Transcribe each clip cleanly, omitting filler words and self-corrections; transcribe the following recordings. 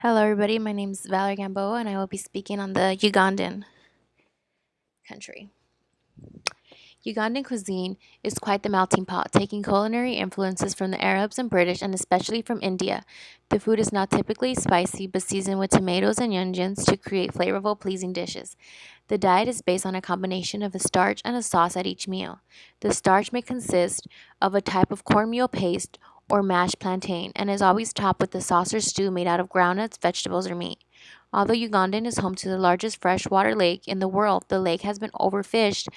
Hello, everybody. My name is Valerie Gamboa, and I will be speaking on the Ugandan country. Ugandan cuisine is quite the melting pot, taking culinary influences from the Arabs and British, and especially from India. The food is not typically spicy, but seasoned with tomatoes and onions to create flavorful, pleasing dishes. The diet is based on a combination of a starch and a sauce at each meal. The starch may consist of a type of cornmeal paste or mashed plantain and is always topped with a sauce or stew made out of groundnuts, vegetables, or meat. Although Ugandan is home to the largest freshwater lake in the world, the lake has been overfished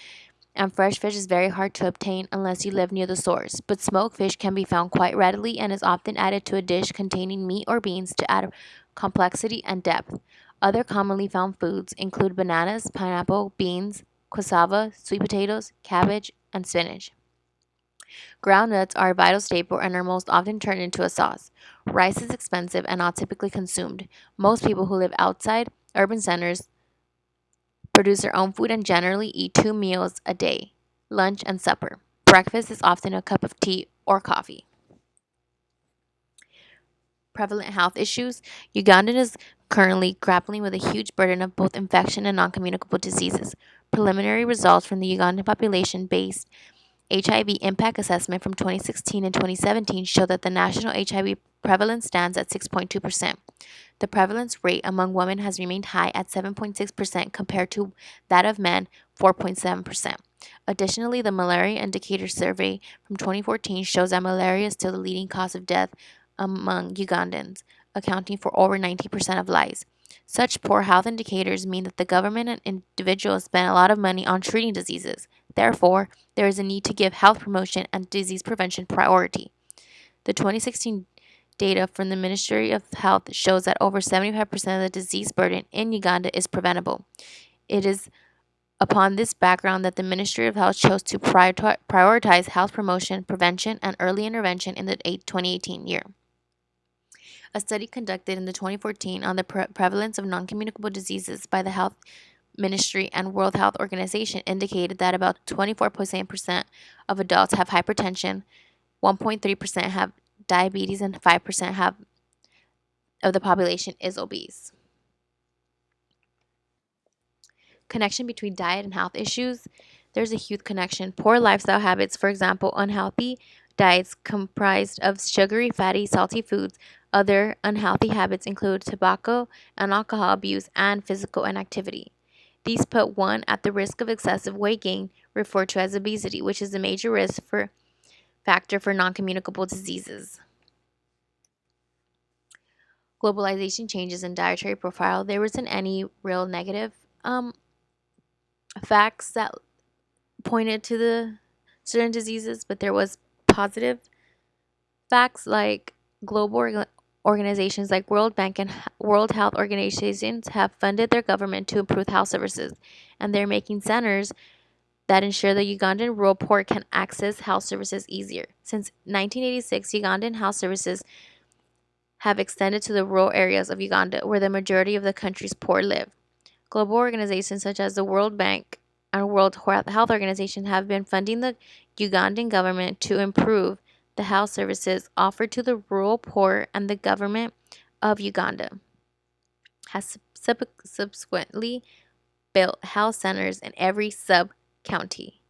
and fresh fish is very hard to obtain unless you live near the source. But smoked fish can be found quite readily and is often added to a dish containing meat or beans to add complexity and depth. Other commonly found foods include bananas, pineapple, beans, cassava, sweet potatoes, cabbage, and spinach. Ground nuts are a vital staple and are most often turned into a sauce. Rice is expensive and not typically consumed. Most people who live outside urban centers produce their own food and generally eat 2 meals a day, lunch and supper. Breakfast is often a cup of tea or coffee. Prevalent health issues. Uganda is currently grappling with a huge burden of both infection and non communicable diseases. Preliminary results from the Ugandan population based HIV impact assessment from 2016 and 2017 show that the national HIV prevalence stands at 6.2%. The prevalence rate among women has remained high at 7.6% compared to that of men, 4.7%. Additionally, the malaria indicator survey from 2014 shows that malaria is still the leading cause of death among Ugandans, accounting for over 90% of lives. Such poor health indicators mean that the government and individuals spend a lot of money on treating diseases. Therefore, there is a need to give health promotion and disease prevention priority. The 2016 data from the Ministry of Health shows that over 75% of the disease burden in Uganda is preventable. It is upon this background that the Ministry of Health chose to prioritize health promotion, prevention, and early intervention in the 2018 year. A study conducted in the 2014 on the prevalence of non-communicable diseases by the Health Ministry and World Health Organization indicated that about 24% of adults have hypertension, 1.3% have diabetes, and 5% of the population is obese. Connection between diet and health issues. There's a huge connection. Poor lifestyle habits, for example, unhealthy diets comprised of sugary, fatty, salty foods. Other unhealthy habits include tobacco and alcohol abuse and physical inactivity. These put one at the risk of excessive weight gain, referred to as obesity, which is a major factor for non-communicable diseases. Globalization changes in dietary profile. There wasn't any real negative facts that pointed to the certain diseases, but there was positive facts like global organizations like World Bank and World Health Organizations have funded their government to improve health services, and they're making centers that ensure the Ugandan rural poor can access health services easier. Since 1986, Ugandan health services have extended to the rural areas of Uganda where the majority of the country's poor live. Global organizations such as the World Bank and World Health Organization have been funding the Ugandan government to improve the health services offered to the rural poor, and the government of Uganda has subsequently built health centers in every sub-county.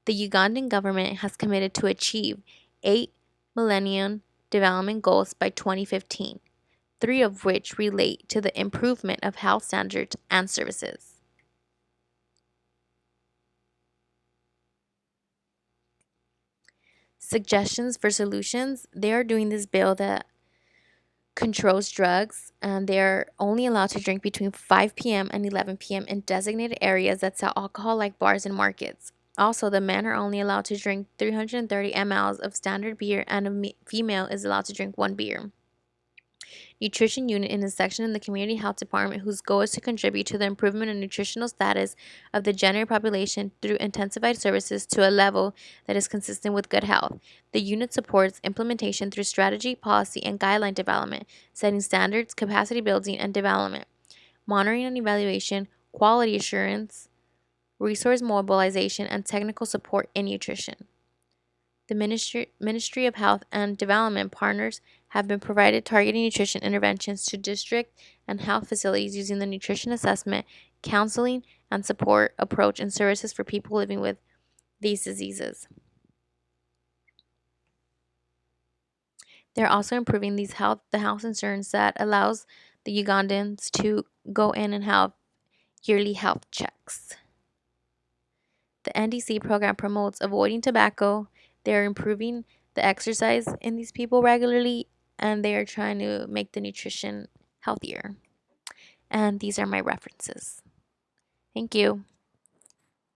The Ugandan government has committed to achieve 8 Millennium Development Goals by 2015, 3 of which relate to the improvement of health standards and services. Suggestions for solutions. They are doing this bill that controls drugs, and they're only allowed to drink between 5 p.m. and 11 p.m. in designated areas that sell alcohol like bars and markets. Also, the men are only allowed to drink 330 ml of standard beer, and a female is allowed to drink 1 beer. Nutrition unit in a section in the community health department whose goal is to contribute to the improvement in nutritional status of the general population through intensified services to a level that is consistent with good health. The unit supports implementation through strategy, policy, and guideline development, setting standards, capacity building, and development, monitoring and evaluation, quality assurance, resource mobilization, and technical support in nutrition. The Ministry of Health and Development partners have been provided targeted nutrition interventions to district and health facilities using the nutrition assessment, counseling, and support approach and services for people living with these diseases. They're also improving the health insurance that allows the Ugandans to go in and have yearly health checks. The NDC program promotes avoiding tobacco. They're improving the exercise in these people regularly, and they are trying to make the nutrition healthier. And these are my references. Thank you.